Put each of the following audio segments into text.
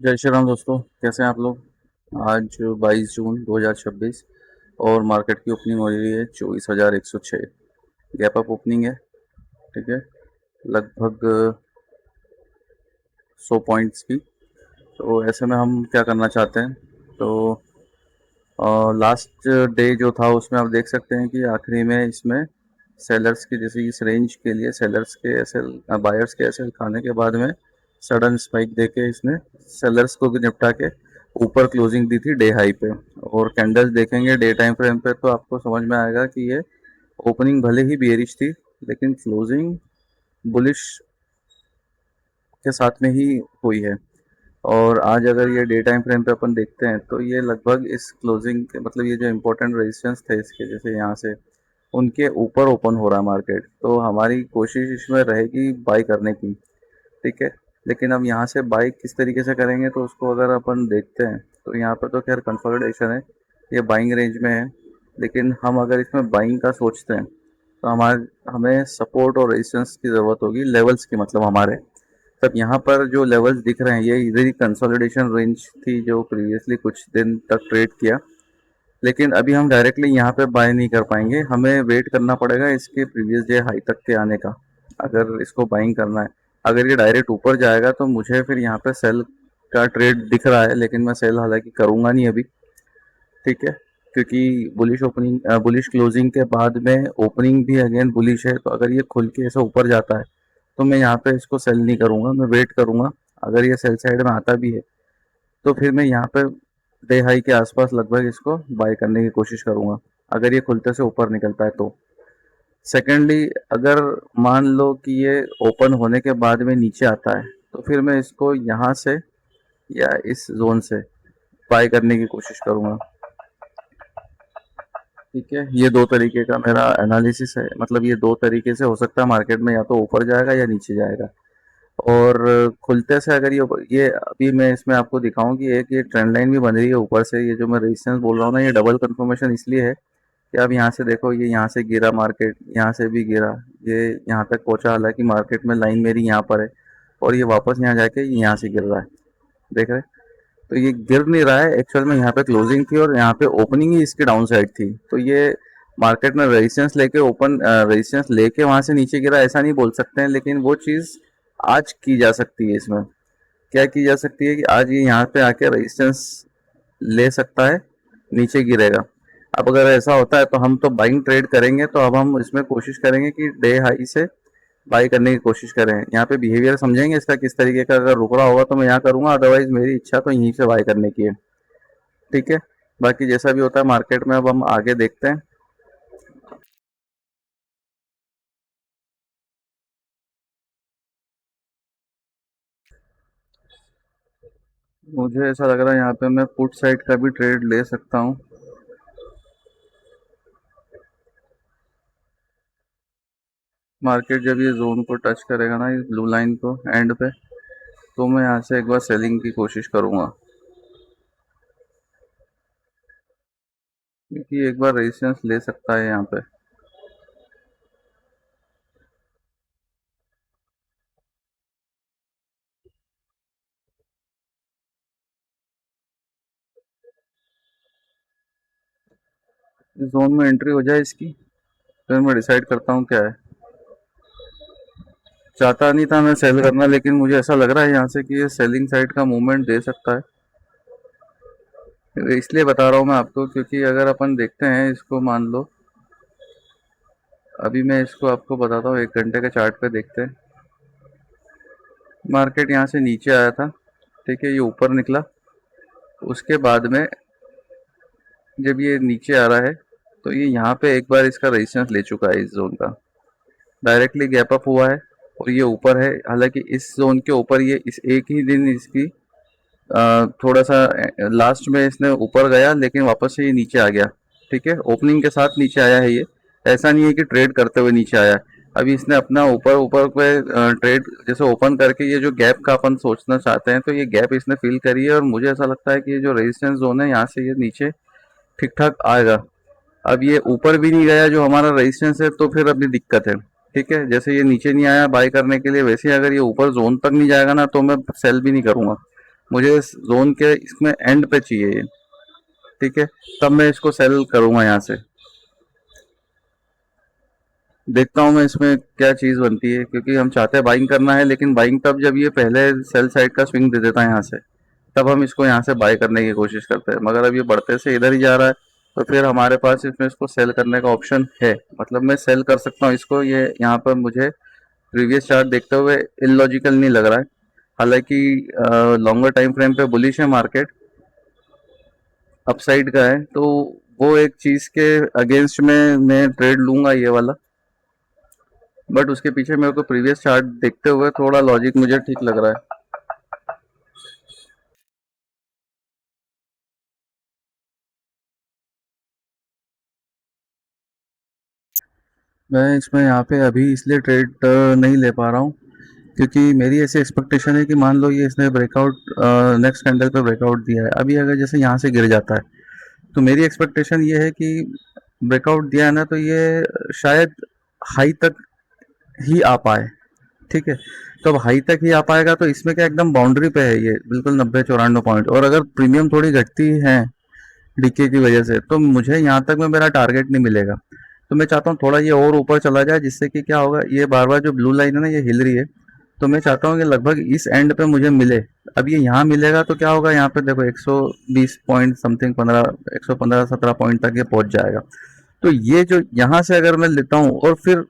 जय श्री राम दोस्तों, कैसे हैं आप लोग। आज 22 जून 2026 और मार्केट की ओपनिंग हो रही है 24,106। गैप अप ओपनिंग है। ठीक है, लगभग 100 पॉइंट्स की। तो ऐसे में हम क्या करना चाहते हैं, तो लास्ट डे जो था उसमें आप देख सकते हैं कि आखिरी में इसमें सेलर्स की, जैसे इस रेंज के लिए सेलर्स के एसएल, बायर्स के एसएल खाने के बाद में सडन स्पाइक देके इसने सेलर्स को भी निपटा के ऊपर क्लोजिंग दी थी डे हाई पे। और कैंडल्स देखेंगे डे टाइम फ्रेम पे तो आपको समझ में आएगा कि ये ओपनिंग भले ही बेरिश थी लेकिन क्लोजिंग बुलिश के साथ में ही हुई है। और आज अगर ये डे टाइम फ्रेम पे अपन देखते हैं तो ये लगभग इस क्लोजिंग के, मतलब ये जो इम्पोर्टेंट रेजिस्टेंस थे इसके, जैसे यहाँ से उनके ऊपर ओपन हो रहा है मार्केट, तो हमारी कोशिश इसमें रहेगी बाई करने की। ठीक है, लेकिन अब यहाँ से बाई किस तरीके से करेंगे तो उसको अगर अपन देखते हैं तो यहाँ पर तो खैर कंसोलिडेशन है, ये बाइंग रेंज में है। लेकिन हम अगर इसमें बाइंग का सोचते हैं तो हमें सपोर्ट और रेजिस्टेंस की ज़रूरत होगी, लेवल्स की, मतलब हमारे। तब यहाँ पर जो लेवल्स दिख रहे हैं ये इधर ही कंसोलिडेशन रेंज थी जो प्रीवियसली कुछ दिन तक ट्रेड किया। लेकिन अभी हम डायरेक्टली यहाँ पे बाय नहीं कर पाएंगे, हमें वेट करना पड़ेगा इसके प्रीवियस डे हाई तक के आने का अगर इसको बाइंग करना है। अगर ये डायरेक्ट ऊपर जाएगा तो मुझे फिर यहाँ पे सेल का ट्रेड दिख रहा है, लेकिन मैं सेल हालांकि करूँगा नहीं अभी। ठीक है, क्योंकि बुलिश क्लोजिंग के बाद में ओपनिंग भी अगेन बुलिश है, तो अगर ये खुल के ऐसा ऊपर जाता है तो मैं यहाँ पे इसको सेल नहीं करूँगा, मैं वेट करूँगा। अगर ये सेल साइड में आता भी है तो फिर मैं यहाँ पे डे हाई के आसपास लगभग इसको बाय करने की कोशिश करूँगा, अगर ये खुलते से ऊपर निकलता है तो। सेकेंडली, अगर मान लो कि ये ओपन होने के बाद में नीचे आता है तो फिर मैं इसको यहाँ से या इस जोन से बाय करने की कोशिश करूँगा। ठीक है, ये दो तरीके का मेरा एनालिसिस है, मतलब ये दो तरीके से हो सकता है मार्केट में, या तो ऊपर जाएगा या नीचे जाएगा। और खुलते से अगर ये अभी मैं इसमें आपको दिखाऊं कि एक ये ट्रेंड लाइन भी बन रही है ऊपर से, ये जो मैं रेजिस्टेंस बोल रहा हूँ ना, ये डबल कंफर्मेशन इसलिए है कि अब यहाँ से देखो, ये यहाँ से गिरा मार्केट, यहाँ से भी गिरा, ये यहाँ तक पहुँचा, हालांकि मार्केट में लाइन मेरी यहाँ पर है और ये वापस यहाँ जाके यहाँ से गिर रहा है, देख रहे हैं। तो ये गिर नहीं रहा है, एक्चुअल में यहाँ पे क्लोजिंग थी और यहाँ पे ओपनिंग ही इसकी डाउन साइड थी। तो ये मार्केट में रेजिस्टेंस लेके वहां से नीचे गिरा ऐसा नहीं बोल सकते हैं, लेकिन वो चीज़ आज की जा सकती है। इसमें क्या की जा सकती है कि आज ये यहाँ पे आके रेजिस्टेंस ले सकता है, नीचे गिरेगा। अब अगर ऐसा होता है तो हम तो बाइंग ट्रेड करेंगे, तो अब हम इसमें कोशिश करेंगे कि डे हाई से बाई करने की कोशिश करें। यहाँ पे बिहेवियर समझेंगे इसका किस तरीके का, अगर रुक रहा होगा तो मैं यहाँ करूँगा, अदरवाइज मेरी इच्छा तो यहीं से बाई करने की है। ठीक है, बाकी जैसा भी होता है मार्केट में अब हम आगे देखते हैं। मुझे ऐसा लग रहा है यहाँ पे मैं पुट साइड का भी ट्रेड ले सकता हूँ। मार्केट जब ये जोन को टच करेगा ना, इस ब्लू लाइन को एंड पे, तो मैं यहाँ से एक बार सेलिंग की कोशिश करूँगा, क्योंकि एक बार रेजिस्टेंस ले सकता है यहाँ पे। इस जोन में एंट्री हो जाए इसकी, फिर मैं डिसाइड करता हूँ क्या है। चाहता नहीं था मैं सेल करना, लेकिन मुझे ऐसा लग रहा है यहाँ से कि ये सेलिंग साइड का मूवमेंट दे सकता है। इसलिए बता रहा हूँ मैं आपको, क्योंकि अगर अपन देखते हैं इसको, मान लो अभी मैं इसको आपको बताता हूँ, 1 घंटे के चार्ट पे देखते हैं। मार्केट यहाँ से नीचे आया था, ठीक है, ये ऊपर निकला, उसके बाद में जब ये नीचे आ रहा है तो ये यहाँ पे एक बार इसका रेजिस्टेंस ले चुका है, इस जोन का डायरेक्टली गैप अप हुआ है और ये ऊपर है। हालांकि इस जोन के ऊपर ये इस एक ही दिन इसकी थोड़ा सा लास्ट में इसने ऊपर गया, लेकिन वापस से ये नीचे आ गया। ठीक है, ओपनिंग के साथ नीचे आया है ये, ऐसा नहीं है कि ट्रेड करते हुए नीचे आया। अभी इसने अपना ऊपर ऊपर पे ट्रेड जैसे ओपन करके ये जो गैप का अपन सोचना चाहते हैं, तो ये गैप इसने फिल करी है और मुझे ऐसा लगता है कि ये जो रेजिस्टेंस जोन है यहाँ से ये नीचे ठीक ठाक आएगा। अब ये ऊपर भी नहीं गया जो हमारा रेजिस्टेंस है, तो फिर अभी दिक्कत है। ठीक है, जैसे ये नीचे नहीं आया बाय करने के लिए, वैसे ही अगर ये ऊपर जोन तक नहीं जाएगा ना तो मैं सेल भी नहीं करूंगा, मुझे इस जोन के इसमें एंड पे चाहिए ये, ठीक है, तब मैं इसको सेल करूंगा यहाँ से। देखता हूँ मैं इसमें क्या चीज़ बनती है, क्योंकि हम चाहते हैं बाइंग करना है, लेकिन बाइंग तब जब ये पहले सेल साइड का स्विंग दे देता है यहाँ से, तब हम इसको यहाँ से बाय करने की कोशिश करते हैं। मगर अब ये बढ़ते से इधर ही जा रहा है, तो फिर हमारे पास इसमें इसको सेल करने का ऑप्शन है, मतलब मैं सेल कर सकता हूँ इसको। ये यहाँ पर मुझे प्रीवियस चार्ट देखते हुए इलॉजिकल नहीं लग रहा है, हालांकि लॉन्गर टाइम फ्रेम पे बुलिश है मार्केट, अपसाइड का है, तो वो एक चीज़ के अगेंस्ट में मैं ट्रेड लूंगा ये वाला। बट उसके पीछे मेरे को प्रीवियस चार्ट देखते हुए थोड़ा लॉजिक मुझे ठीक लग रहा है। मैं इसमें यहाँ पे अभी इसलिए ट्रेड नहीं ले पा रहा हूँ, क्योंकि मेरी ऐसी एक्सपेक्टेशन है कि मान लो ये इसने ब्रेकआउट नेक्स्ट कैंडल पे ब्रेकआउट दिया है, अभी अगर जैसे यहाँ से गिर जाता है, तो मेरी एक्सपेक्टेशन ये है कि ब्रेकआउट दिया है ना, तो ये शायद हाई तक ही आ पाए, ठीक है। तो अब हाई तक ही आ पाएगा, तो इसमें क्या एकदम बाउंड्री पे है ये, बिल्कुल 90-94 पॉइंट, और अगर प्रीमियम थोड़ी घटती है डीके की वजह से, तो मुझे यहाँ तक में मेरा टारगेट नहीं मिलेगा। तो मैं चाहता हूँ थोड़ा ये और ऊपर चला जाए, जिससे कि क्या होगा, ये बार बार जो ब्लू लाइन है ना ये हिल रही है, तो मैं चाहता हूँ कि लगभग इस एंड पे मुझे मिले। अब ये यहाँ मिलेगा तो क्या होगा, यहाँ पे देखो 120 पॉइंट समथिंग, 115-17 पॉइंट तक ये पहुंच जाएगा। तो ये जो यहाँ से अगर मैं लेता हूँ, और फिर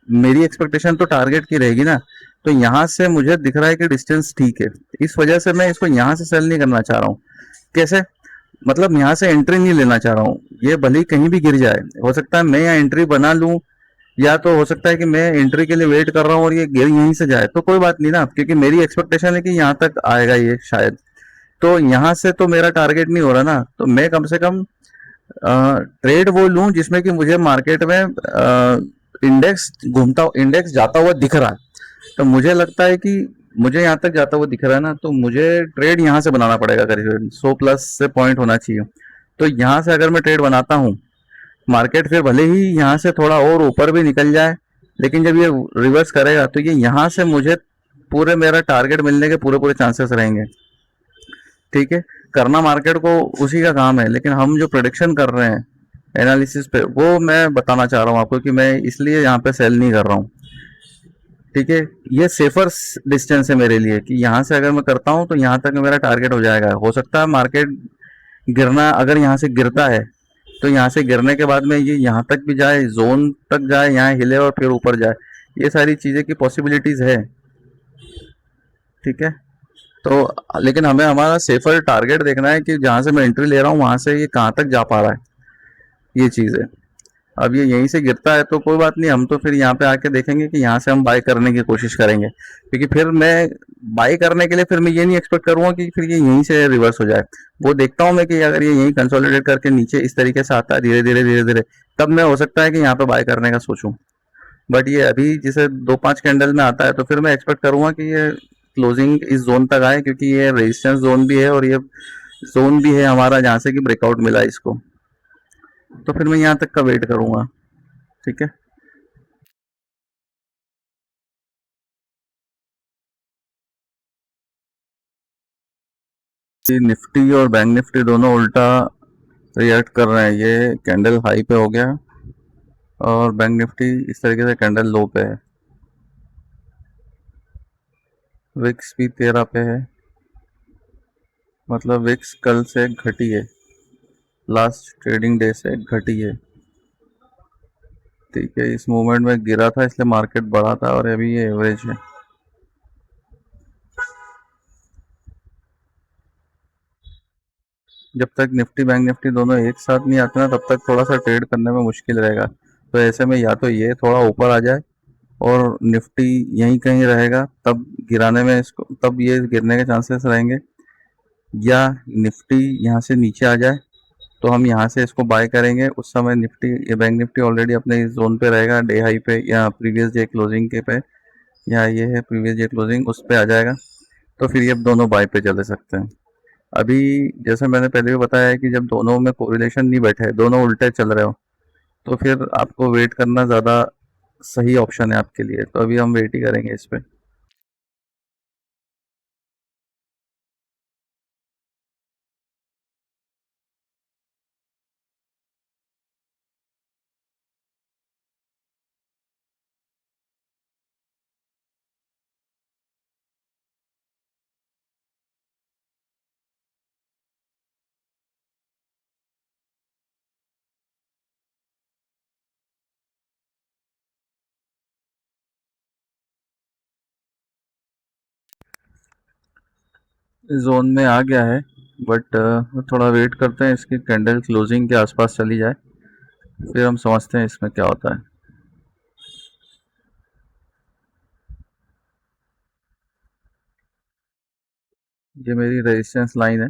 मेरी एक्सपेक्टेशन तो टारगेट की रहेगी ना, तो यहाँ से मुझे दिख रहा है कि डिस्टेंस ठीक है, इस वजह से मैं इसको यहाँ से सेल नहीं करना चाह रहा हूँ। कैसे, मतलब यहाँ से एंट्री नहीं लेना चाह रहा हूँ, ये भले ही कहीं भी गिर जाए, हो सकता है मैं यहाँ एंट्री बना लूँ, या तो हो सकता है कि मैं एंट्री के लिए वेट कर रहा हूँ और ये गिर यहीं से जाए, तो कोई बात नहीं ना, क्योंकि मेरी एक्सपेक्टेशन है कि यहाँ तक आएगा ये शायद। तो यहाँ से तो मेरा टारगेट नहीं हो रहा ना, तो मैं कम से कम ट्रेड वो लूं जिसमें कि मुझे मार्केट में इंडेक्स घूमता, इंडेक्स जाता हुआ दिख रहा है। तो मुझे लगता है कि मुझे यहाँ तक जाता हुआ दिख रहा है ना, तो मुझे ट्रेड यहाँ से बनाना पड़ेगा, करीब 100+ से पॉइंट होना चाहिए। तो यहाँ से अगर मैं ट्रेड बनाता हूँ, मार्केट फिर भले ही यहाँ से थोड़ा और ऊपर भी निकल जाए, लेकिन जब ये रिवर्स करेगा, तो ये यहाँ से मुझे पूरे मेरा टारगेट मिलने के पूरे पूरे चांसेस रहेंगे, ठीक है। करना मार्केट को उसी का काम है, लेकिन हम जो प्रोडिक्शन कर रहे हैं एनालिसिस पे, वो मैं बताना चाह रहा हूँ आपको कि मैं इसलिए यहाँ पे सेल नहीं कर रहा हूँ, ठीक है। ये सेफर डिस्टेंस है मेरे लिए, कि यहाँ से अगर मैं करता हूँ तो यहाँ तक मेरा टारगेट हो जाएगा। हो सकता है मार्केट गिरना, अगर यहाँ से गिरता है, तो यहाँ से गिरने के बाद में ये यहाँ तक भी जाए, जोन तक जाए, यहाँ हिले और फिर ऊपर जाए, ये सारी चीज़ें की पॉसिबिलिटीज़ है, ठीक है। तो लेकिन हमें हमारा सेफर टारगेट देखना है कि जहाँ से मैं एंट्री ले रहा हूँ वहाँ से ये कहाँ तक जा पा रहा है, ये चीज़ है। अब ये यहीं से गिरता है तो कोई बात नहीं, हम तो फिर यहाँ पे आके देखेंगे कि यहाँ से हम बाय करने की कोशिश करेंगे, क्योंकि फिर मैं बाय करने के लिए फिर मैं ये नहीं एक्सपेक्ट करूंगा कि फिर ये यहीं से रिवर्स हो जाए। वो देखता हूँ मैं कि अगर ये यहीं कंसोलिडेट करके नीचे इस तरीके से आता है धीरे धीरे धीरे धीरे, तब मैं हो सकता है कि यहाँ पे बाय करने का सोचूं। बट ये अभी जैसे 2-5 कैंडल में आता है, तो फिर मैं एक्सपेक्ट करूंगा कि ये क्लोजिंग इस जोन तक आए, क्योंकि ये रेजिस्टेंस जोन भी है और ये जोन भी है हमारा जहाँ से कि ब्रेकआउट मिला इसको। तो फिर मैं यहाँ तक का वेट करूंगा, ठीक है। निफ्टी और बैंक निफ्टी दोनों उल्टा रिएक्ट कर रहे हैं, ये कैंडल हाई पे हो गया और बैंक निफ्टी इस तरीके से कैंडल लो पे है। विक्स भी 13 पे है, मतलब विक्स कल से घटी है, लास्ट ट्रेडिंग डे से घटी है, ठीक है। इस मूवमेंट में गिरा था इसलिए मार्केट बढ़ा था, और अभी ये एवरेज है। जब तक निफ्टी बैंक निफ्टी दोनों एक साथ नहीं आते ना, तब तक थोड़ा सा ट्रेड करने में मुश्किल रहेगा। तो ऐसे में या तो ये थोड़ा ऊपर आ जाए और निफ्टी यहीं कहीं रहेगा, तब गिराने में इसको, तब ये गिरने के चांसेस रहेंगे, या निफ्टी यहाँ से नीचे आ जाए तो हम यहाँ से इसको बाय करेंगे। उस समय निफ्टी, ये बैंक निफ्टी ऑलरेडी अपने इस जोन पे रहेगा, डे हाई पे या प्रीवियस डे क्लोजिंग के पे, या ये है प्रीवियस डे क्लोजिंग, उस पे आ जाएगा, तो फिर ये दोनों बाय पे चले सकते हैं। अभी जैसे मैंने पहले भी बताया है कि जब दोनों में कोरिलेशन नहीं बैठे, दोनों उल्टे चल रहे हो, तो फिर आपको वेट करना ज़्यादा सही ऑप्शन है आपके लिए। तो अभी हम वेट ही करेंगे इस पे। जोन में आ गया है, बट थोड़ा वेट करते हैं इसकी कैंडल क्लोजिंग के आसपास चली जाए, फिर हम समझते हैं इसमें क्या होता है। ये मेरी रेजिस्टेंस लाइन है,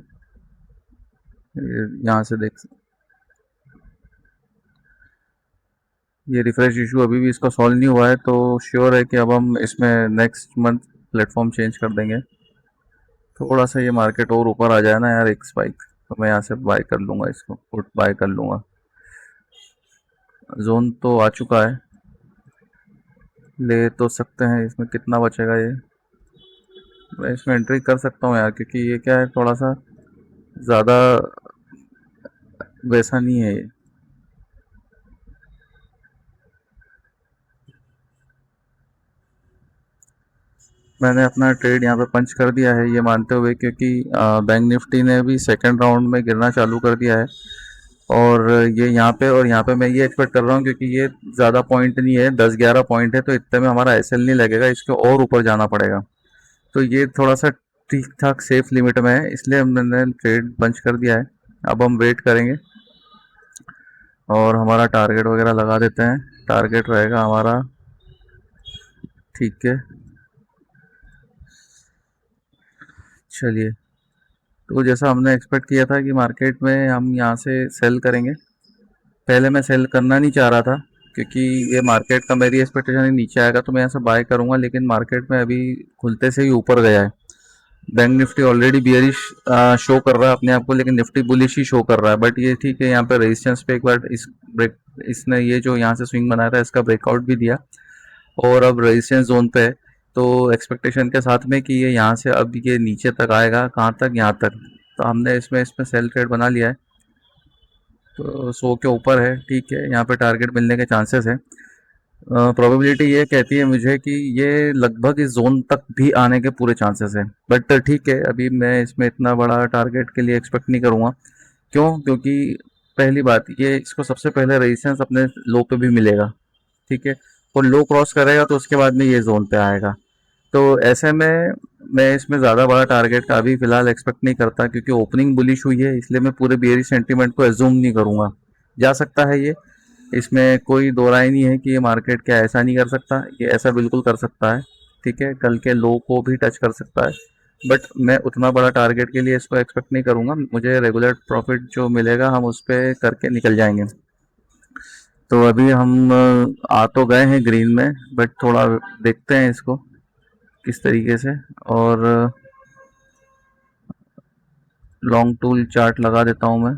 यहाँ से देख, ये रिफ्रेश इशू अभी भी इसका सॉल्व नहीं हुआ है, तो श्योर है कि अब हम इसमें नेक्स्ट मंथ प्लेटफॉर्म चेंज कर देंगे। थोड़ा सा ये मार्केट और ऊपर आ जाए ना यार, एक स्पाइक, तो मैं यहाँ से बाय कर लूँगा, इसको पुट बाय कर लूँगा। जोन तो आ चुका है, ले तो सकते हैं, इसमें कितना बचेगा ये, मैं इसमें एंट्री कर सकता हूँ यार, क्योंकि ये क्या है, थोड़ा सा ज़्यादा वैसा नहीं है ये। मैंने अपना ट्रेड यहाँ पे पंच कर दिया है, ये मानते हुए क्योंकि बैंक निफ्टी ने भी सेकंड राउंड में गिरना चालू कर दिया है, और ये यहाँ पे, और यहाँ पे मैं ये एक्सपेक्ट कर रहा हूँ क्योंकि ये ज़्यादा पॉइंट नहीं है, 10-11 पॉइंट है, तो इतने में हमारा एसएल नहीं लगेगा, इसके और ऊपर जाना पड़ेगा। तो ये थोड़ा सा ठीक ठाक सेफ लिमिट में है, इसलिए हमने ट्रेड बंच कर दिया है। अब हम वेट करेंगे और हमारा टारगेट वगैरह लगा देते हैं। टारगेट रहेगा हमारा, ठीक है, चलिए। तो जैसा हमने एक्सपेक्ट किया था कि मार्केट में हम यहाँ से सेल करेंगे, पहले मैं सेल करना नहीं चाह रहा था क्योंकि ये मार्केट का मेरी एक्सपेक्टेशन है नीचे आएगा तो मैं यहाँ से बाय करूँगा, लेकिन मार्केट में अभी खुलते से ही ऊपर गया है। Bank Nifty already bearish show कर रहा है अपने आप को, लेकिन निफ्टी बुलिश ही शो कर रहा है, बट ये ठीक है, यहाँ पे रेजिस्टेंस पे एक बार इस ब्रेक, इसने ये जो यहाँ से स्विंग बनाया था इसका ब्रेकआउट भी दिया, और अब रेजिस्टेंस जोन पे है। तो एक्सपेक्टेशन के साथ में कि ये यहाँ से अब ये नीचे तक आएगा, कहाँ तक, यहाँ तक, तो हमने इसमें इसमें सेल ट्रेड बना लिया है। तो 100 के ऊपर है, ठीक है, यहाँ पे टारगेट मिलने के चांसेस है। प्रोबेबिलिटी ये कहती है मुझे कि ये लगभग इस जोन तक भी आने के पूरे चांसेस है, बट ठीक है, अभी मैं इसमें इतना बड़ा टारगेट के लिए एक्सपेक्ट नहीं करूँगा। क्यों? क्योंकि पहली बात ये, इसको सबसे पहले रेजिस्टेंस अपने लो पे भी मिलेगा, ठीक है, और लो क्रॉस करेगा तो उसके बाद में ये जोन पे आएगा। तो ऐसे में मैं इसमें ज़्यादा बड़ा टारगेट का अभी फ़िलहाल एक्सपेक्ट नहीं करता, क्योंकि ओपनिंग बुलिश हुई है, इसलिए मैं पूरे बेयरिश सेंटीमेंट को एज्यूम नहीं करूँगा। जा सकता है ये, इसमें कोई दो राय नहीं है कि ये मार्केट क्या ऐसा नहीं कर सकता, ये ऐसा बिल्कुल कर सकता है, ठीक है, कल के लो को भी टच कर सकता है, बट मैं उतना बड़ा टारगेट के लिए इसको एक्सपेक्ट नहीं करूँगा। मुझे रेगुलर प्रॉफिट जो मिलेगा हम उस पर करके निकल जाएंगे। तो अभी हम आ तो गए हैं ग्रीन में, बट थोड़ा देखते हैं इसको किस तरीके से, और लॉन्ग टूल चार्ट लगा देता हूँ मैं।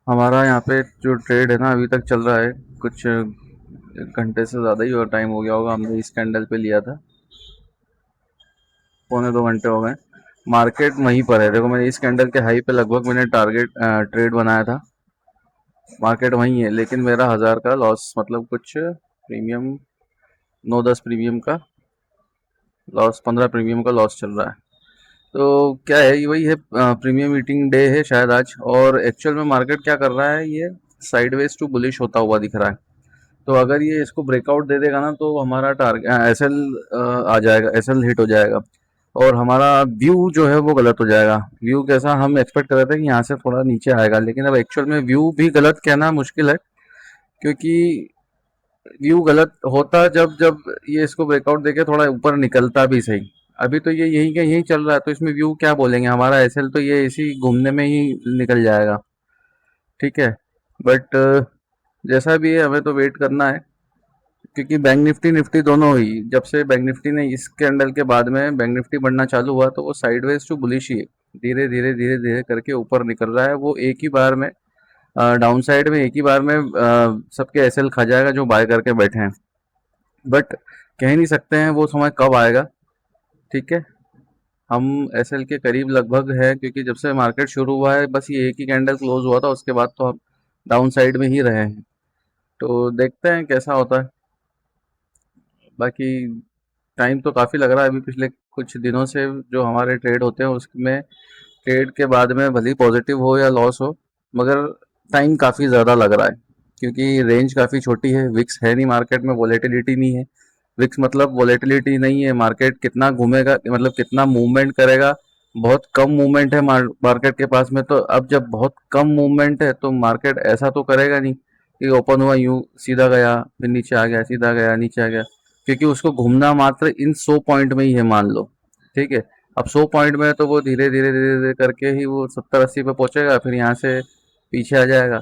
हमारा यहाँ पे जो ट्रेड है ना अभी तक चल रहा है, कुछ घंटे से ज़्यादा ही और टाइम हो गया होगा। हमने इस कैंडल पे लिया था, 1.25 घंटे हो गए। मार्केट वहीं पर है, देखो मैंने इस कैंडल के हाई पे लगभग मैंने टारगेट ट्रेड बनाया था। मार्केट वहीं है, लेकिन मेरा 1000 का लॉस, मतलब कुछ प्रीमियम 9-10 प्रीमियम का लॉस, 15 प्रीमियम का लॉस चल रहा है। तो क्या है, ये वही है, प्रीमियम मीटिंग डे है शायद आज, और एक्चुअल में मार्केट क्या कर रहा है, ये साइडवेज टू बुलिश होता हुआ दिख रहा है। तो अगर ये इसको ब्रेकआउट दे देगा ना तो हमारा टारगेट एसएल आ जाएगा, एसएल हिट हो जाएगा, और हमारा व्यू जो है वो गलत हो जाएगा। व्यू कैसा, हम एक्सपेक्ट कर रहे थे कि यहाँ से थोड़ा नीचे आएगा, लेकिन अब एक्चुअल में व्यू भी गलत कहना मुश्किल है, क्योंकि व्यू गलत होता जब जब ये इसको ब्रेकआउट देके थोड़ा ऊपर निकलता भी सही। अभी तो ये यही का यही चल रहा है, तो इसमें व्यू क्या बोलेंगे, हमारा एसएल तो ये इसी घूमने में ही निकल जाएगा। ठीक है, बट जैसा भी है हमें तो वेट करना है, क्योंकि बैंक निफ्टी निफ्टी दोनों हुई, जब से बैंक निफ्टी ने इस कैंडल के बाद में बैंक निफ्टी बढ़ना चालू हुआ तो वो साइडवेज टू बुलिश ही है। धीरे धीरे धीरे धीरे करके ऊपर निकल रहा है, वो एक ही बार में डाउन साइड में एक ही बार में सबके एसएल खा जाएगा जो बाय करके बैठे हैं। बट कह नहीं सकते हैं वो समय कब आएगा। ठीक है, हम एसएल के करीब लगभग है, क्योंकि जब से मार्केट शुरू हुआ है बस ये एक ही कैंडल क्लोज हुआ था, उसके बाद तो हम डाउन साइड में ही रहे हैं। तो देखते हैं कैसा होता है। बाकी टाइम तो काफ़ी लग रहा है, अभी पिछले कुछ दिनों से जो हमारे ट्रेड होते हैं उसमें ट्रेड के बाद में भले ही पॉजिटिव हो या लॉस हो, मगर टाइम काफ़ी ज़्यादा लग रहा है, क्योंकि रेंज काफ़ी छोटी है, विक्स है नहीं मार्केट में, वॉलेटिलिटी नहीं है। विक्स मतलब वॉलेटिलिटी नहीं है, मार्केट कितना घूमेगा, मतलब कितना मूवमेंट करेगा, बहुत कम मूवमेंट है मार्केट के पास में। तो अब जब बहुत कम मूवमेंट है तो मार्केट ऐसा तो करेगा नहीं कि ओपन हुआ यूं सीधा गया, फिर नीचे आ गया, सीधा गया नीचे आ गया, क्योंकि उसको घूमना मात्र इन 100 पॉइंट में ही है मान लो। ठीक है, अब 100 पॉइंट में है तो वो धीरे धीरे धीरे धीरे करके ही वो 70-80 पे पहुंचेगा, फिर यहाँ से पीछे आ जाएगा।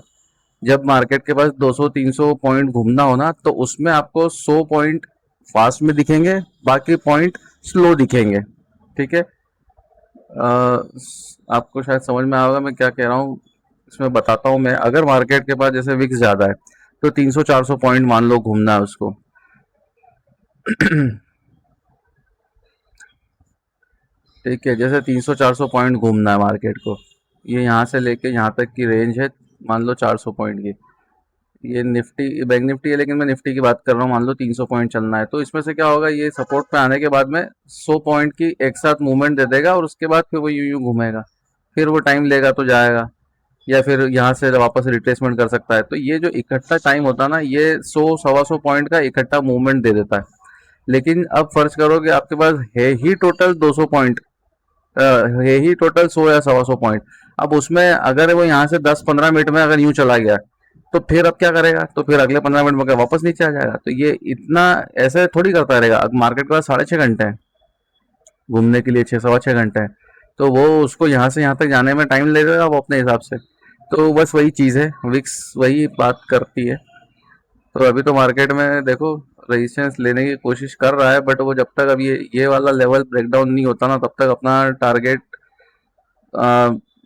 जब मार्केट के पास 200-300 पॉइंट घूमना हो ना तो उसमें आपको 100 पॉइंट फास्ट में दिखेंगे, बाकी पॉइंट स्लो दिखेंगे। ठीक है, आपको शायद समझ में आएगा मैं क्या कह रहा हूँ। इसमें बताता हूँ मैं, अगर मार्केट के पास जैसे विक्स ज़्यादा है तो 300-400 पॉइंट मान लो घूमना है उसको। ठीक है, जैसे 300-400 पॉइंट घूमना है मार्केट को, ये यहाँ से लेके यहाँ तक की रेंज है, मान लो 400 पॉइंट की। ये निफ्टी बैंक निफ्टी है, लेकिन मैं निफ्टी की बात कर रहा हूँ, मान लो 300 पॉइंट चलना है, तो इसमें से क्या होगा, ये सपोर्ट पे आने के बाद में 100 पॉइंट की एक साथ मूवमेंट दे देगा, और उसके बाद फिर वो यूं यूं घूमेगा, फिर वो टाइम लेगा तो जाएगा, या फिर यहाँ से वापस रिट्रेसमेंट कर सकता है। तो ये जो इकट्ठा टाइम होता है ना, ये 100-125 पॉइंट का इकट्ठा मूवमेंट दे देता है। लेकिन अब फर्ज करो कि आपके पास है ही टोटल 200 पॉइंट, है ही टोटल 100 या 125 पॉइंट। अब उसमें अगर वो यहाँ से 10-15 मिनट में अगर यूं चला गया तो फिर अब क्या करेगा, तो फिर अगले 15 मिनट में क्या वापस नीचे आ जाएगा। तो ये इतना ऐसे थोड़ी करता रहेगा। अब मार्केट के पास 6.5 घंटे हैं घूमने के लिए, 6-6.25 घंटे हैं, तो वो उसको यहाँ से यहाँ तक जाने में टाइम लगेगा वो अपने हिसाब से। तो बस वही चीज़ है, विक्स वही बात करती है। तो अभी तो मार्केट में देखो रेजिस्टेंस लेने की कोशिश कर रहा है, बट वो जब तक अब ये वाला लेवल ब्रेकडाउन नहीं होता ना तब तक अपना टारगेट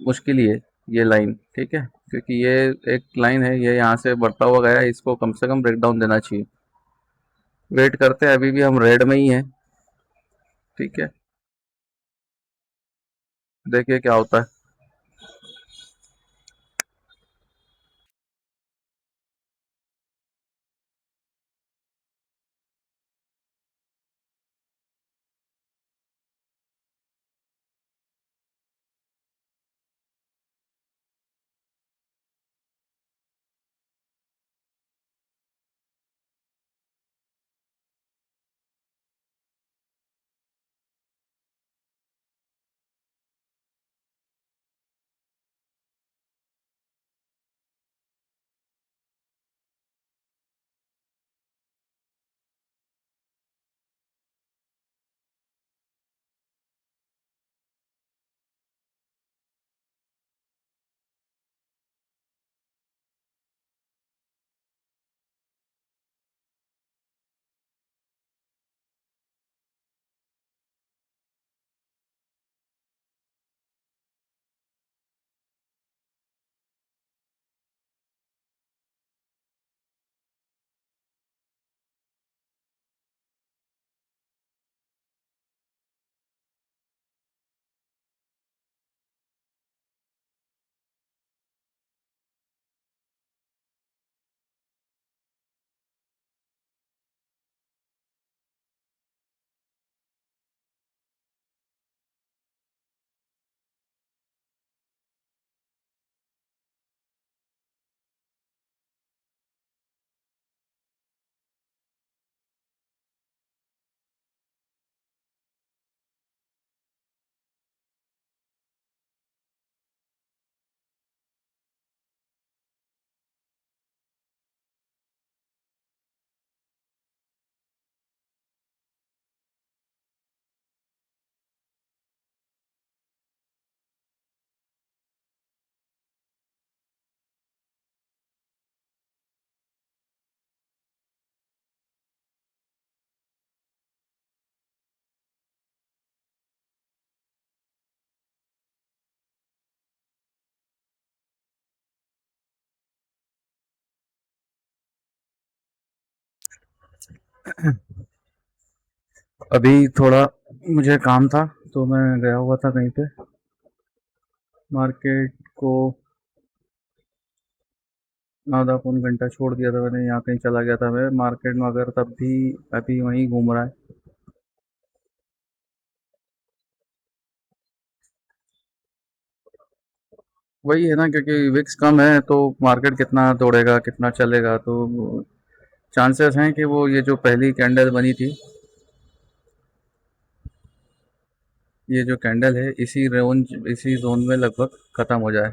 मुश्किल ही है, ये लाइन। ठीक है, क्योंकि ये एक लाइन है, ये यहाँ से बढ़ता हुआ गया है, इसको कम से कम ब्रेकडाउन देना चाहिए। वेट करते हैं, अभी भी हम रेड में ही हैं। ठीक है, देखिए क्या होता है। अभी थोड़ा मुझे काम था, तो मैं गया हुआ था कहीं पे मार्केट को। आधा पौन घंटा छोड़ दिया था मैंने, यहाँ कहीं चला गया था मैं मार्केट में, अगर तब भी अभी वहीं घूम रहा है। वही है ना, क्योंकि विक्स कम है तो मार्केट कितना तोड़ेगा, कितना चलेगा, तो चांसेस हैं कि वो ये जो पहली कैंडल बनी थी, ये जो कैंडल है इसी रेंज इसी जोन में लगभग ख़त्म हो जाए।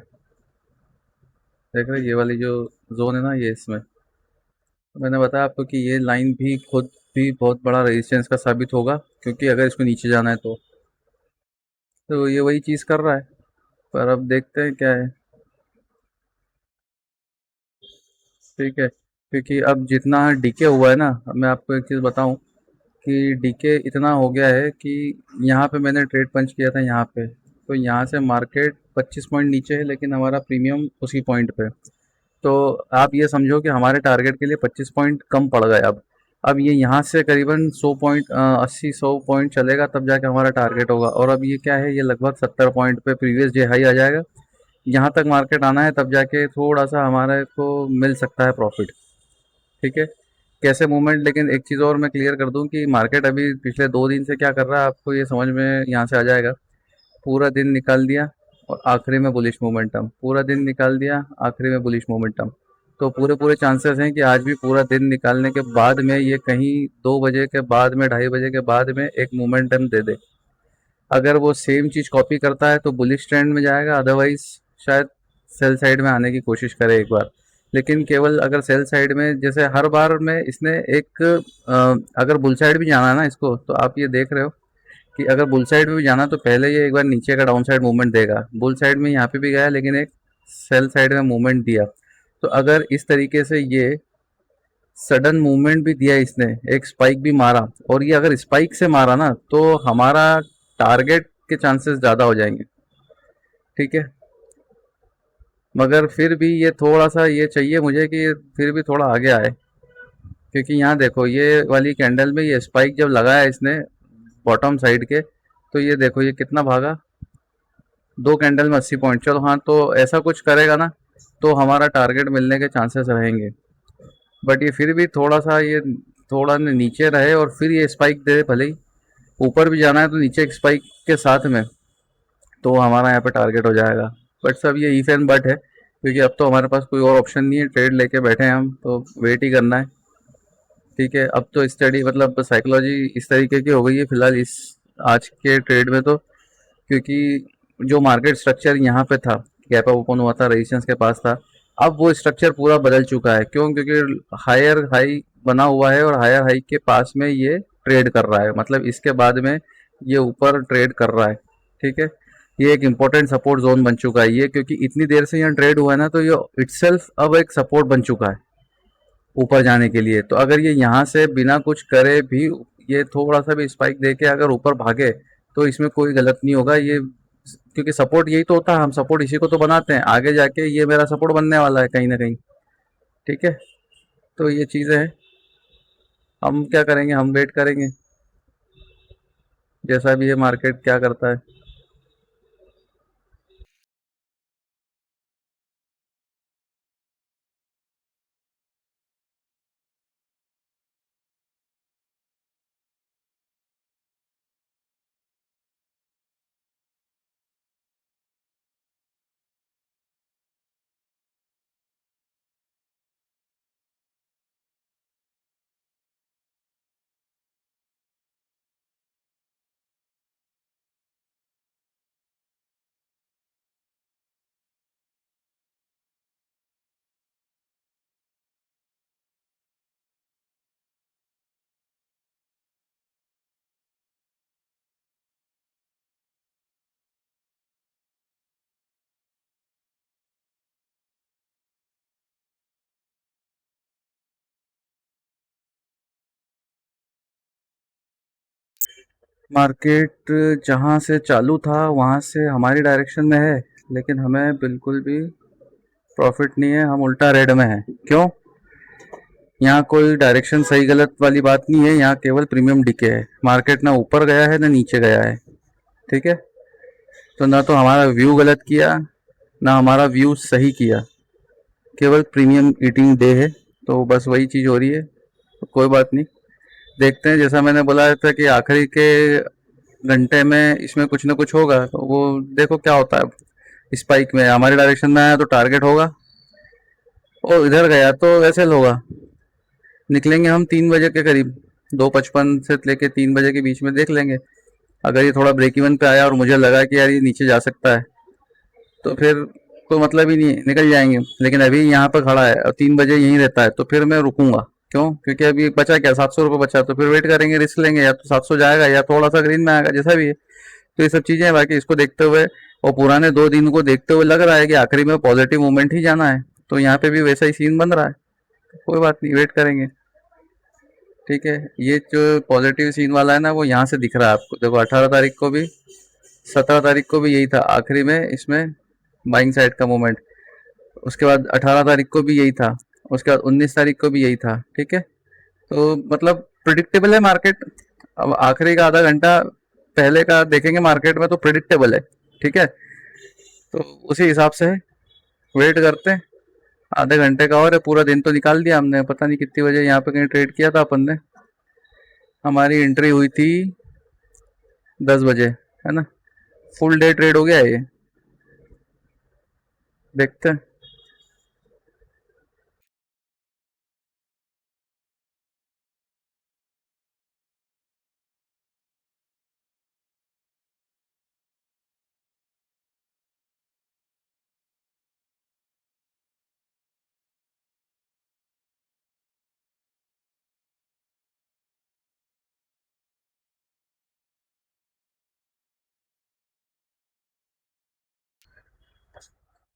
देख रहे हैं, ये वाली जो जोन है ना, ये इसमें मैंने बताया आपको कि ये लाइन भी खुद भी बहुत बड़ा रेजिस्टेंस का साबित होगा, क्योंकि अगर इसको नीचे जाना है तो ये वही चीज़ कर रहा है। पर अब देखते हैं क्या है। ठीक है, क्योंकि अब जितना डीके हुआ है ना, अब मैं आपको एक चीज़ बताऊं कि डीके इतना हो गया है कि यहाँ पे मैंने ट्रेड पंच किया था यहाँ पे, तो यहाँ से मार्केट 25 पॉइंट नीचे है, लेकिन हमारा प्रीमियम उसी पॉइंट पे। तो आप ये समझो कि हमारे टारगेट के लिए 25 पॉइंट कम पड़ गए। अब ये यहाँ से करीबन 100 पॉइंट 80-100 पॉइंट चलेगा, तब जाके हमारा टारगेट होगा। और अब ये क्या है, ये लगभग 70 पॉइंट पे प्रीवियस डे हाई आ जाएगा। यहाँ तक मार्केट आना है, तब जाके थोड़ा सा हमारे को मिल सकता है प्रॉफिट। ठीक है, कैसे मूवमेंट, लेकिन एक चीज़ और मैं क्लियर कर दूं कि मार्केट अभी पिछले 2 दिन से क्या कर रहा है, आपको ये समझ में यहाँ से आ जाएगा। पूरा दिन निकाल दिया और आखिरी में बुलिश मोमेंटम, पूरा दिन निकाल दिया, आखिरी में बुलिश मोमेंटम। तो पूरे पूरे चांसेस हैं कि आज भी पूरा दिन निकालने के बाद में ये कहीं 2 बजे के बाद में, 2:30 बजे के बाद में एक मोमेंटम दे दे। अगर वो सेम चीज़ कॉपी करता है तो बुलिश ट्रेंड में जाएगा, अदरवाइज शायद सेल साइड में आने की कोशिश करे एक बार। लेकिन केवल अगर सेल साइड में, जैसे हर बार में इसने एक अगर बुल साइड भी जाना है ना इसको, तो आप ये देख रहे हो कि अगर बुल साइड में भी जाना तो पहले ये एक बार नीचे का डाउन साइड मूवमेंट देगा। बुल साइड में यहाँ पे भी गया, लेकिन एक सेल साइड में मूवमेंट दिया। तो अगर इस तरीके से ये सडन मूवमेंट भी दिया इसने, एक स्पाइक भी मारा, और ये अगर स्पाइक से मारा ना, तो हमारा टारगेट के चांसेस ज़्यादा हो जाएंगे। ठीक है, मगर फिर भी ये थोड़ा सा ये चाहिए मुझे कि ये फिर भी थोड़ा आगे आए, क्योंकि यहाँ देखो ये वाली कैंडल में ये स्पाइक जब लगाया इसने बॉटम साइड के, तो ये देखो ये कितना भागा, 2 कैंडल में 80 पॉइंट। चलो हाँ, तो ऐसा कुछ करेगा ना, तो हमारा टारगेट मिलने के चांसेस रहेंगे। बट ये फिर भी थोड़ा सा ये थोड़ा नीचे रहे और फिर ये स्पाइक दे, भले ही ऊपर भी जाना है तो नीचे एक स्पाइक के साथ में, तो हमारा यहाँ पे टारगेट हो जाएगा। बट सब ये इफ एंड बट है, क्योंकि अब तो हमारे पास कोई और ऑप्शन नहीं है, ट्रेड लेके बैठे हैं हम, तो वेट ही करना है। ठीक है, अब तो स्टडी मतलब साइकोलॉजी इस तरीके की हो गई है फिलहाल इस आज के ट्रेड में, तो क्योंकि जो मार्केट स्ट्रक्चर यहाँ पे था, गैप अप ओपन हुआ था, रेजिस्टेंस के पास था, अब वो स्ट्रक्चर पूरा बदल चुका है। क्यों? क्योंकि हायर हाई बना हुआ है और हायर हाई के पास में ये ट्रेड कर रहा है, मतलब इसके बाद में ये ऊपर ट्रेड कर रहा है। ठीक है, ये एक इम्पोर्टेंट सपोर्ट जोन बन चुका है ये, क्योंकि इतनी देर से यहाँ ट्रेड हुआ है ना, तो ये इटसेल्फ अब एक सपोर्ट बन चुका है ऊपर जाने के लिए। तो अगर ये यहाँ से बिना कुछ करे भी ये थोड़ा सा भी स्पाइक दे के अगर ऊपर भागे, तो इसमें कोई गलत नहीं होगा ये, क्योंकि सपोर्ट यही तो होता है, हम सपोर्ट इसी को तो बनाते हैं, आगे जाके ये मेरा सपोर्ट बनने वाला है कहीं ना कहीं। ठीक है, तो ये चीज़ें हैं, हम क्या करेंगे, हम वेट करेंगे जैसा भी ये मार्केट क्या करता है। मार्केट जहाँ से चालू था वहाँ से हमारी डायरेक्शन में है, लेकिन हमें बिल्कुल भी प्रॉफिट नहीं है, हम उल्टा रेड में हैं। क्यों? यहाँ कोई डायरेक्शन सही गलत वाली बात नहीं है, यहाँ केवल प्रीमियम डिके है। मार्केट ना ऊपर गया है ना नीचे गया है, ठीक है। तो ना तो हमारा व्यू गलत किया ना हमारा व्यू सही किया, केवल प्रीमियम ईटिंग डे है। तो बस वही चीज़ हो रही है, तो कोई बात नहीं। देखते हैं, जैसा मैंने बोला था कि आखिरी के घंटे में इसमें कुछ ना कुछ होगा, तो वो देखो क्या होता है। स्पाइक में हमारे डायरेक्शन में आया तो टारगेट होगा, और इधर गया तो वैसे होगा। निकलेंगे हम 3 बजे के करीब, 2:55 से लेके 3 बजे के बीच में देख लेंगे। अगर ये थोड़ा ब्रेक इवन पे आया और मुझे लगा कि यार ये नीचे जा सकता है, तो फिर कोई मतलब ही नहीं है, निकल जाएंगे। लेकिन अभी यहाँ पर खड़ा है और 3 बजे यहीं रहता है, तो फिर मैं रुकूंगा क्यों? क्योंकि अभी बचा क्या, 700 रुपये बचा, तो फिर वेट करेंगे, रिस्क लेंगे, या तो 700 जाएगा या थोड़ा सा ग्रीन में आएगा, जैसा भी है। तो ये सब चीजें हैं। बाकी इसको देखते हुए और पुराने 2 दिन को देखते हुए लग रहा है कि आखिरी में पॉजिटिव मूवमेंट ही जाना है, तो यहाँ पे भी वैसा ही सीन बन रहा है। कोई बात नहीं, वेट करेंगे, ठीक है। ये जो पॉजिटिव सीन वाला है ना, वो यहाँ से दिख रहा है आपको। देखो 18 तारीख को भी, 17 तारीख को भी यही था आखिरी में, इसमें बाइंग साइड का मूवमेंट। उसके बाद 18 तारीख को भी यही था, उसके बाद 19 तारीख को भी यही था, ठीक है। तो मतलब प्रिडिक्टेबल है मार्केट। अब आखिरी का आधा घंटा पहले का देखेंगे मार्केट में तो प्रिडिक्टेबल है, ठीक है। तो उसी हिसाब से वेट करते हैं। आधे घंटे का और है, पूरा दिन तो निकाल दिया हमने। पता नहीं कितनी बजे यहाँ पे कहीं ट्रेड किया था अपन ने। हमारी एंट्री हुई थी 10 बजे, है ना। फुल डे ट्रेड हो गया है ये, देखते हैं।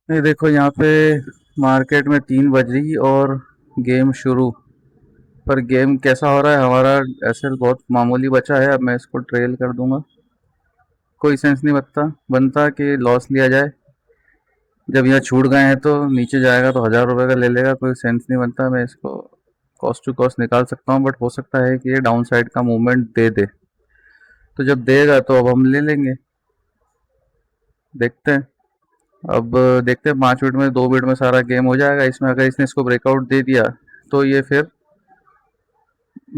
ये देखो यहाँ पे मार्केट में 3 बज रही और गेम शुरू। पर गेम कैसा हो रहा है, हमारा एसएल बहुत मामूली बचा है। अब मैं इसको ट्रेल कर दूंगा, कोई सेंस नहीं बनता कि लॉस लिया जाए। जब यहाँ छूट गए हैं तो नीचे जाएगा तो 1000 रुपये का ले लेगा, कोई सेंस नहीं बनता। मैं इसको कॉस्ट टू कॉस्ट निकाल सकता हूँ, बट हो सकता है कि ये डाउन साइड का मूवमेंट दे दे। तो जब देगा तो अब हम ले लेंगे, देखते हैं। अब देखते हैं 5 मिनट में 2 मिनट में सारा गेम हो जाएगा इसमें। अगर इसने इसको ब्रेकआउट दे दिया तो ये फिर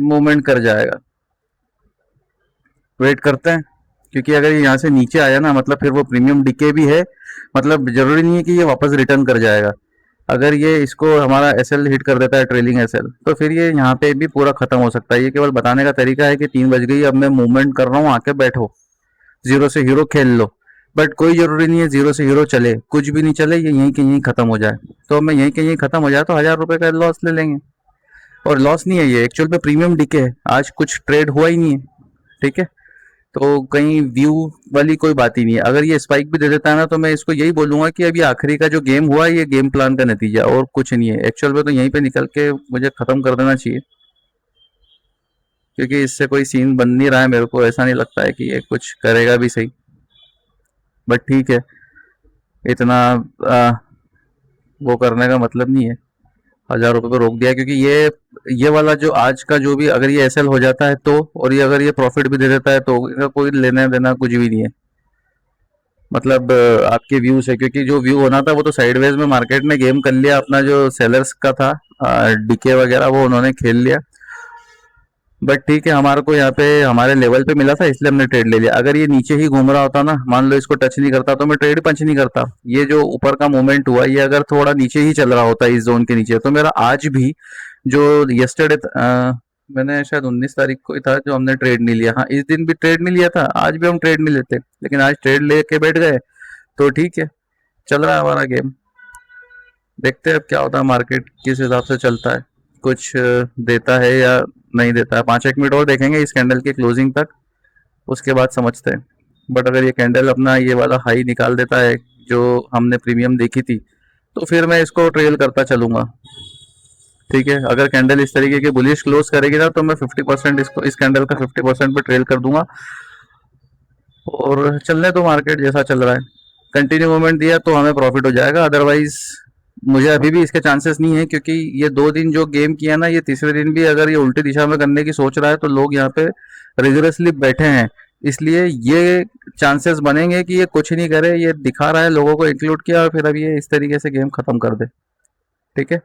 मूवमेंट कर जाएगा। वेट करते हैं, क्योंकि अगर ये यहाँ से नीचे आया ना, मतलब फिर वो प्रीमियम डिके भी है। मतलब जरूरी नहीं है कि ये वापस रिटर्न कर जाएगा। अगर ये इसको हमारा एसएल हिट कर देता है, ट्रेलिंग एसएल, तो फिर ये यहाँ पे भी पूरा खत्म हो सकता है। ये केवल बताने का तरीका है कि 3 बज गई, अब मैं मूवमेंट कर रहा हूँ, आके बैठो, जीरो से हीरो खेल लो। बट कोई जरूरी नहीं है जीरो से हीरो चले, कुछ भी नहीं चले, ये यहीं के यहीं खत्म हो जाए। तो मैं यहीं के यहीं खत्म हो जाए तो 1000 रुपये का लॉस ले लेंगे। और लॉस नहीं है, ये एक्चुअल में प्रीमियम डिके है, आज कुछ ट्रेड हुआ ही नहीं है, ठीक है। तो कहीं व्यू वाली कोई बात ही नहीं है। अगर ये स्पाइक भी दे देता है ना, तो मैं इसको यही बोलूंगा कि अभी आखिरी का जो गेम हुआ है ये गेम प्लान का नतीजा, और कुछ नहीं है एक्चुअल में। तो यहीं पे निकल के मुझे खत्म कर देना चाहिए, क्योंकि इससे कोई सीन बन नहीं रहा है। मेरे को ऐसा नहीं लगता है कि ये कुछ करेगा भी सही, बट ठीक है। इतना आ, वो करने का मतलब नहीं है। 1000 रुपये पे रोक दिया, क्योंकि ये वाला जो आज का जो भी, अगर ये एसएल हो जाता है तो, और ये अगर ये प्रॉफिट भी दे देता है तो इसका कोई लेना देना कुछ भी नहीं है। मतलब आपके व्यू से, क्योंकि जो व्यू होना था वो तो साइडवेज में मार्केट ने गेम कर लिया अपना, जो सेलर्स का था डीके वगैरह, वो उन्होंने खेल लिया। बट ठीक है, हमारे को यहाँ पे हमारे लेवल पे मिला था, इसलिए हमने ट्रेड ले लिया। अगर ये नीचे ही घूम रहा होता ना, मान लो इसको टच नहीं करता, तो मैं ट्रेड पंच नहीं करता। ये जो ऊपर का मूवमेंट हुआ, ये अगर थोड़ा नीचे ही चल रहा होता इस जोन के नीचे, तो मेरा आज भी जो यस्टरडे, मैंने शायद 19 तारीख को ही था जो हमने ट्रेड नहीं लिया। हाँ, इस दिन भी ट्रेड नहीं लिया था, आज भी हम ट्रेड नहीं लेते, लेकिन आज ट्रेड लेके बैठ गए। तो ठीक है, चल रहा है हमारा गेम। देखते हैं अब क्या होता है, मार्केट किस हिसाब से चलता है, कुछ देता है या नहीं देता है। 5 एक मिनट और देखेंगे इस कैंडल की क्लोजिंग तक, उसके बाद समझते हैं। बट अगर ये कैंडल अपना ये वाला हाई निकाल देता है जो हमने प्रीमियम देखी थी, तो फिर मैं इसको ट्रेल करता चलूंगा, ठीक है। अगर कैंडल इस तरीके की बुलिश क्लोज करेगी ना, तो मैं 50% इसको, इस कैंडल का 50% पे ट्रेल कर दूंगा, और चलने दो मार्केट जैसा चल रहा है। कंटिन्यू मूवमेंट दिया तो हमें प्रॉफिट हो जाएगा, अदरवाइज मुझे अभी भी इसके चांसेस नहीं है, क्योंकि ये 2 दिन जो गेम किया ना, ये तीसरे दिन भी अगर ये उल्टी दिशा में करने की सोच रहा है तो लोग यहाँ पे रिगरसली बैठे हैं। इसलिए ये चांसेस बनेंगे कि ये कुछ नहीं करे, ये दिखा रहा है लोगों को इंक्लूड किया और फिर अब ये इस तरीके से गेम खत्म कर दे। ठीक है,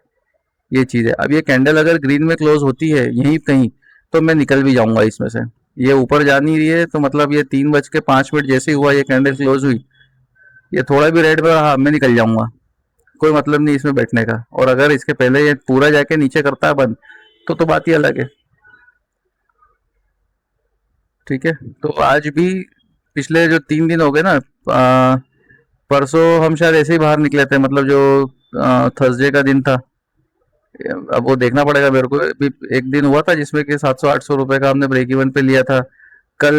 ये चीज़ है। अब ये कैंडल अगर ग्रीन में क्लोज होती है यहीं कहीं, तो मैं निकल भी जाऊंगा इसमें से। ये ऊपर जा नहीं रही है तो मतलब ये 3:05 जैसे ही हुआ ये कैंडल क्लोज हुई, ये थोड़ा भी रेड में रहा मैं निकल जाऊंगा। कोई मतलब नहीं इसमें बैठने का। और अगर इसके पहले ये पूरा जाके नीचे करता है बंद, तो बात ही अलग है। ठीक है, तो आज भी पिछले जो 3 दिन हो गए ना, परसों हम शायद ऐसे ही बाहर निकले थे, मतलब जो थर्सडे का दिन था। अब वो देखना पड़ेगा मेरे को भी। एक दिन हुआ था जिसमें कि 700-800 रुपए का हमने ब्रेक इवन पे लिया था। कल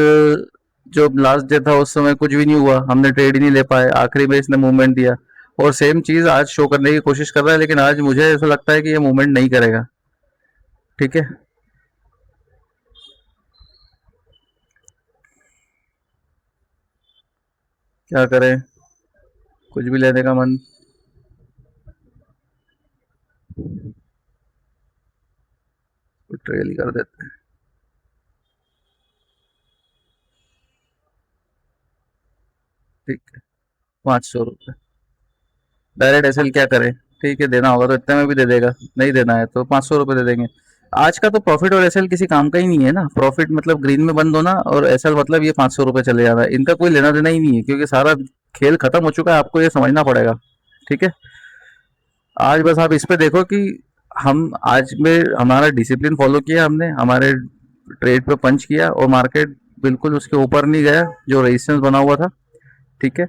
जो लास्ट डे था उस समय कुछ भी नहीं हुआ, हमने ट्रेड ही नहीं ले पाए, आखिरी में इसने मूवमेंट दिया। और सेम चीज आज शो करने की कोशिश कर रहा है, लेकिन आज मुझे ऐसा लगता है कि ये मूवमेंट नहीं करेगा। ठीक है, क्या करें, कुछ भी लेने का मन। ट्रेल कर देते हैं। ठीक है, 500 रुपये। डायरेक्ट एसएल क्या करें। ठीक है, देना होगा तो इतने में भी दे देगा, नहीं देना है तो 500 रुपये दे देंगे। आज का तो प्रॉफिट और एसएल किसी काम का ही नहीं है ना। प्रॉफिट मतलब ग्रीन में बंद होना, और एसएल मतलब ये 500 रुपये चले जाना, इनका कोई लेना देना ही नहीं है, क्योंकि सारा खेल खत्म हो चुका है, आपको ये समझना पड़ेगा। ठीक है, आज बस आप इस पे देखो कि हम आज में हमारा डिसिप्लिन फॉलो किया, हमने हमारे ट्रेड पे पंच किया और मार्केट बिल्कुल उसके ऊपर नहीं गया जो रेजिस्टेंस बना हुआ था। ठीक है,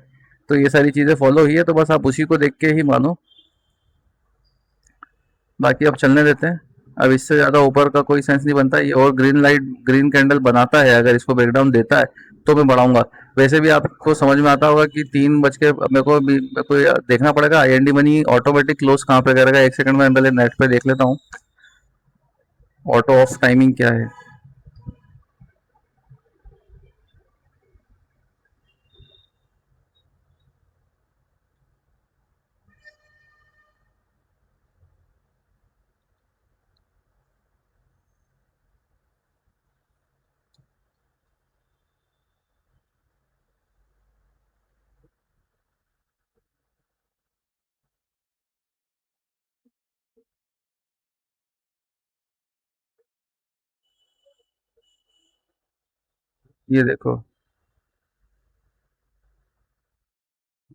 तो ये सारी चीज़ें फॉलो हुई है, तो बस आप उसी को देख के ही मानो। बाकी अब चलने देते हैं। अब इससे ज़्यादा ऊपर का कोई सेंस नहीं बनता ये, और ग्रीन लाइट ग्रीन कैंडल बनाता है, अगर इसको ब्रेकडाउन देता है तो मैं बढ़ाऊंगा। वैसे भी आपको समझ में आता होगा कि 3 बज के मेरे को देखना पड़ेगा I N D money automatic close कहाँ पे करेगा। 1 सेकंड में पहले नेट पे देख लेता हूँ ऑटो ऑफ टाइमिंग क्या है। ये देखो,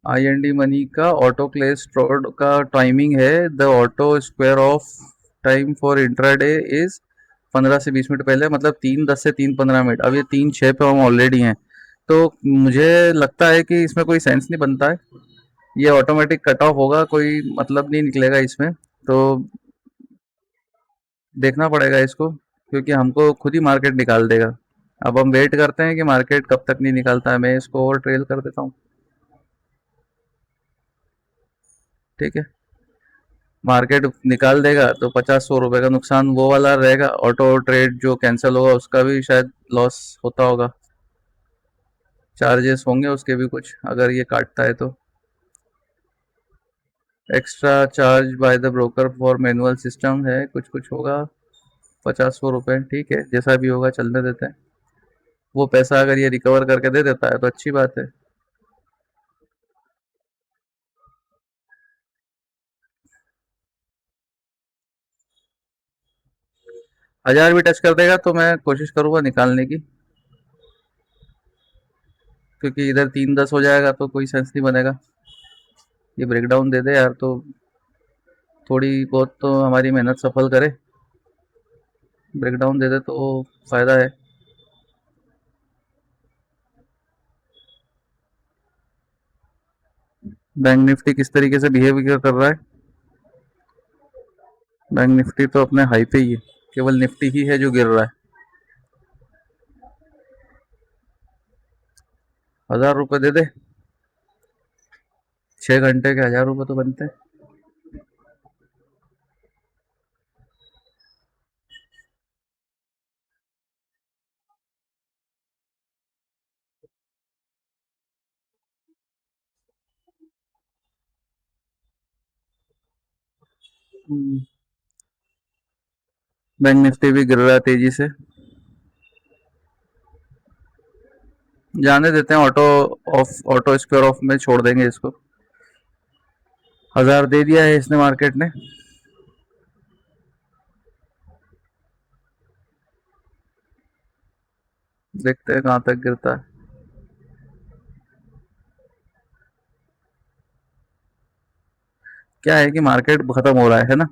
आई एन डी मनी का ऑटो क्लेस स्टोर्ड का टाइमिंग है, the auto square of time for intraday is 15 से 20 मिनट पहले, मतलब 3:10 से 3:15। अब ये 3:06 पे हम ऑलरेडी हैं। तो मुझे लगता है कि इसमें कोई सेंस नहीं बनता है, ये ऑटोमेटिक कट ऑफ होगा, कोई मतलब नहीं निकलेगा इसमें। तो देखना पड़ेगा इसको, क्योंकि हमको खुद ही मार्केट निकाल देगा। अब हम वेट करते हैं कि मार्केट कब तक नहीं निकालता है, मैं इसको और ट्रेल कर देता हूँ। ठीक है, मार्केट निकाल देगा तो 50-100 रुपए का नुकसान वो वाला रहेगा, ऑटो ट्रेड जो कैंसिल होगा उसका भी शायद लॉस होता होगा। चार्जेस होंगे उसके भी कुछ, अगर ये काटता है तो। Extra charge by the broker for manual system है, कुछ कुछ होगा। 50-100 रुपये, ठीक है, जैसा भी होगा चलने देते हैं। वो पैसा अगर ये रिकवर करके दे देता है तो अच्छी बात है। 1000 भी टच कर देगा तो मैं कोशिश करूंगा निकालने की, क्योंकि इधर 3:10 हो जाएगा तो कोई सेंस नहीं बनेगा। ये ब्रेकडाउन दे दे यार, तो थोड़ी बहुत तो हमारी मेहनत सफल करे। ब्रेकडाउन दे दे तो फायदा है। बैंक निफ्टी किस तरीके से बिहेवियर कर रहा है। बैंक निफ्टी तो अपने हाई पे ही है, केवल निफ्टी ही है जो गिर रहा है। 1000 रुपये दे दे, 6 घंटे के 1000 रुपये तो बनते हैं। बैंक निफ्टी भी गिर रहा है तेजी से। जाने देते हैं, ऑटो स्क्वायर ऑफ में छोड़ देंगे इसको। 1000 दे दिया है इसने मार्केट ने। देखते हैं कहाँ तक गिरता है। क्या है कि मार्केट खत्म हो रहा है ना,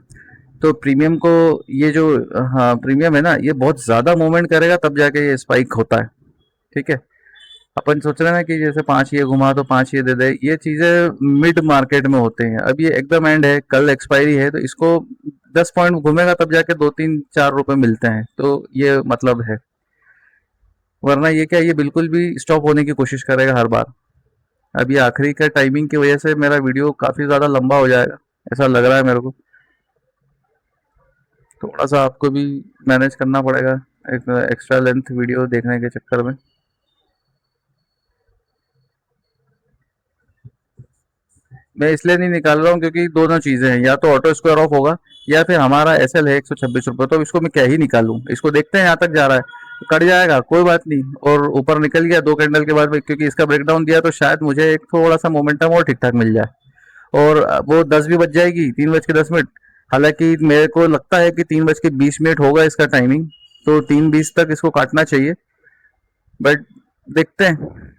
तो प्रीमियम को, ये जो, हाँ प्रीमियम है ना, ये बहुत ज्यादा मूवमेंट करेगा तब जाके ये स्पाइक होता है। ठीक है। अपन सोच रहे हैं ना कि जैसे 5 ये घुमा तो 5 ये दे दे, ये चीजें मिड मार्केट में होते हैं। अब ये एकदम एंड है, कल एक्सपायरी है, तो इसको 10 पॉइंट घूमेगा तब जाके 2 3 4 रुपए मिलते हैं, तो ये मतलब है। वरना ये क्या, ये बिल्कुल भी स्टॉप होने की कोशिश करेगा हर बार। अब ये आखिरी का टाइमिंग की वजह से मेरा वीडियो काफी ज्यादा लंबा हो जाएगा, ऐसा लग रहा है मेरे को। थोड़ा सा आपको भी मैनेज करना पड़ेगा एक एक्स्ट्रा लेंथ वीडियो देखने के चक्कर में। मैं इसलिए नहीं निकाल रहा हूँ क्योंकि दोनों चीजें हैं, या तो ऑटो स्क्वायर ऑफ होगा, या फिर हमारा एसएल है 126 रुपये, तो इसको मैं क्या ही निकालूं। इसको देखते हैं यहाँ तक जा रहा है, कट जाएगा कोई बात नहीं, और ऊपर निकल गया 2 कैंडल के बाद में, क्योंकि इसका ब्रेकडाउन दिया तो शायद मुझे एक थोड़ा सा मोमेंटम और ठीक ठाक मिल जाए। और वो 10 भी बज जाएगी, 3:10। हालांकि मेरे को लगता है कि 3:20 होगा इसका टाइमिंग, तो 3:20 तक इसको काटना चाहिए। बट देखते हैं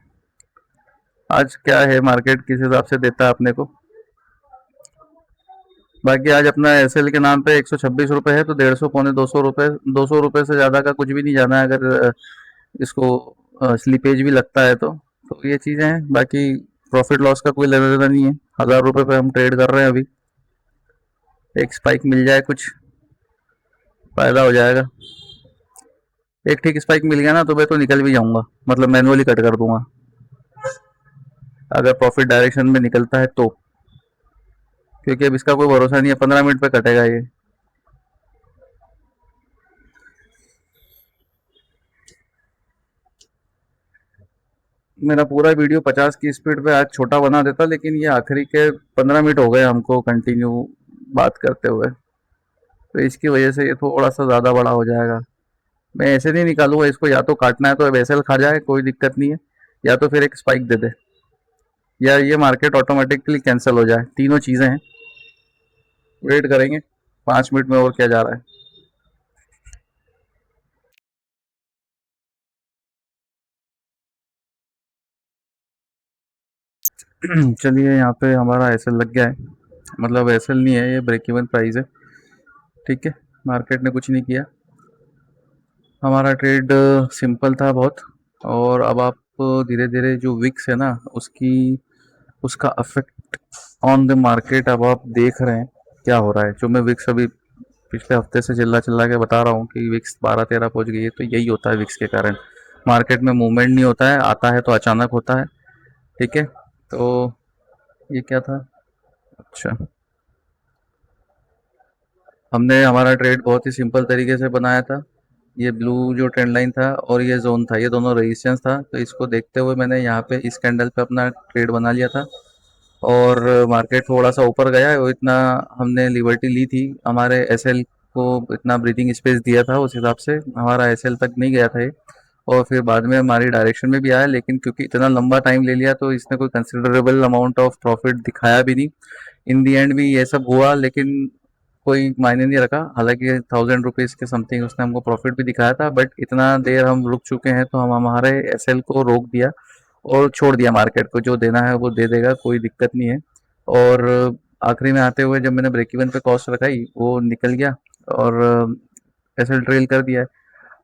आज क्या है, मार्केट किस हिसाब से देता है अपने को। बाकी आज अपना एसएल के नाम पे 126 रुपये है, तो 150 पौने 200 रुपये, 200 रुपये से ज़्यादा का कुछ भी नहीं जाना है, अगर इसको स्लीपेज भी लगता है तो ये चीज़ें हैं। बाकी प्रॉफिट लॉस का कोई लेना देना नहीं है। 1000 रुपये पे हम ट्रेड कर रहे हैं अभी। एक स्पाइक मिल जाए, कुछ फायदा हो जाएगा। एक ठीक स्पाइक मिल गया ना तो मैं तो निकल भी जाऊंगा, मतलब मैनुअली कट कर दूंगा अगर प्रॉफिट डायरेक्शन में निकलता है तो। क्योंकि अब इसका कोई भरोसा नहीं है, 15 मिनट पे कटेगा ये। मेरा पूरा वीडियो 50 की स्पीड पे आज छोटा बना देता, लेकिन ये आखिरी के 15 मिनट हो गए हमको कंटिन्यू बात करते हुए, तो इसकी वजह से ये थोड़ा सा ज़्यादा बड़ा हो जाएगा। मैं ऐसे नहीं निकालूंगा इसको, या तो काटना है तो वैसे खा जाए कोई दिक्कत नहीं है, या तो फिर एक स्पाइक दे दे, या ये मार्केट ऑटोमेटिकली कैंसिल हो जाए। तीनों चीज़ें हैं। वेट करेंगे 5 मिनट में, और क्या जा रहा है। चलिए, यहाँ पे हमारा एसएल लग गया है, मतलब एसएल नहीं है, ये ब्रेक इवन प्राइस है। ठीक है। मार्केट ने कुछ नहीं किया, हमारा ट्रेड सिंपल था बहुत। और अब आप धीरे धीरे जो विक्स है ना, उसकी उसका अफेक्ट ऑन द मार्केट अब आप देख रहे हैं क्या हो रहा है। जो मैं विक्स अभी पिछले हफ्ते से चिल्ला चिल्ला के बता रहा हूँ कि विक्स 12-13 पहुँच गई है, तो यही होता है विक्स के कारण। मार्केट में मूवमेंट नहीं होता है, आता है तो अचानक होता है। ठीक है। तो ये क्या था, अच्छा, हमने हमारा ट्रेड बहुत ही सिंपल तरीके से बनाया था। ये ब्लू जो ट्रेंड लाइन था और ये जोन था, ये दोनों रेजिस्टेंस था, तो इसको देखते हुए मैंने यहाँ पे इस कैंडल पे अपना ट्रेड बना लिया था। और मार्केट थोड़ा सा ऊपर गया, वो इतना हमने लिबर्टी ली थी, हमारे एसएल को इतना ब्रीथिंग स्पेस दिया था, उस हिसाब से हमारा एसएल तक नहीं गया था ये। और फिर बाद में हमारी डायरेक्शन में भी आया, लेकिन क्योंकि इतना लंबा टाइम ले लिया तो इसने कोई कंसिडरेबल अमाउंट ऑफ प्रॉफिट दिखाया भी नहीं। इन दी एंड भी ये सब हुआ, लेकिन कोई मायने नहीं रखा। हालांकि 1000 रुपीज़ के समथिंग उसने हमको प्रॉफिट भी दिखाया था, बट इतना देर हम रुक चुके हैं तो हम हमारे एसएल को रोक दिया और छोड़ दिया। मार्केट को जो देना है वो दे देगा, कोई दिक्कत नहीं है। और आखिरी में आते हुए जब मैंने ब्रेक इवन पे कॉस्ट लगाई, वो निकल गया और एसएल ट्रेल कर दिया है।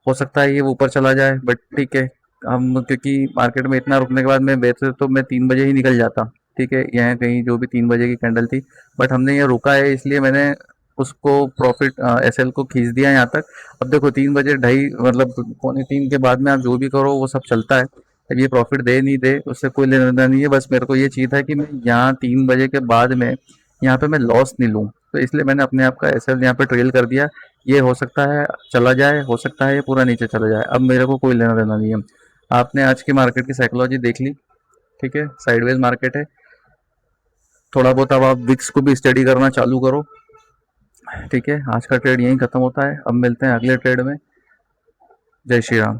हो सकता है ये ऊपर चला जाए, बट ठीक है। हम क्योंकि मार्केट में इतना रुकने के बाद मैं बेहतर तो मैं 3 बजे ही निकल जाता। ठीक है, यहाँ कहीं जो भी 3 बजे की कैंडल थी, बट हमने ये रुका है इसलिए मैंने उसको प्रॉफिट एसएल को खींच दिया यहाँ तक। अब देखो 3 बजे, ढाई मतलब 2:45 के बाद में आप जो भी करो वो सब चलता है। अब ये प्रॉफिट दे नहीं दे उससे कोई लेना देना नहीं है, बस मेरे को ये चाहिए था कि मैं यहाँ 3 बजे के बाद में यहाँ पे मैं लॉस नहीं लूँ, तो इसलिए मैंने अपने आप का एसएल यहाँ पे ट्रेल कर दिया। ये हो सकता है चला जाए, हो सकता है ये पूरा नीचे चला जाए, अब मेरे को कोई लेना देना नहीं है। आपने आज की मार्केट की साइकोलॉजी देख ली। ठीक है, साइडवेज मार्केट है। थोड़ा बहुत अब आप विक्स को भी स्टडी करना चालू करो। ठीक है, आज का ट्रेड यहीं ख़त्म होता है। अब मिलते हैं अगले ट्रेड में। जय श्री राम।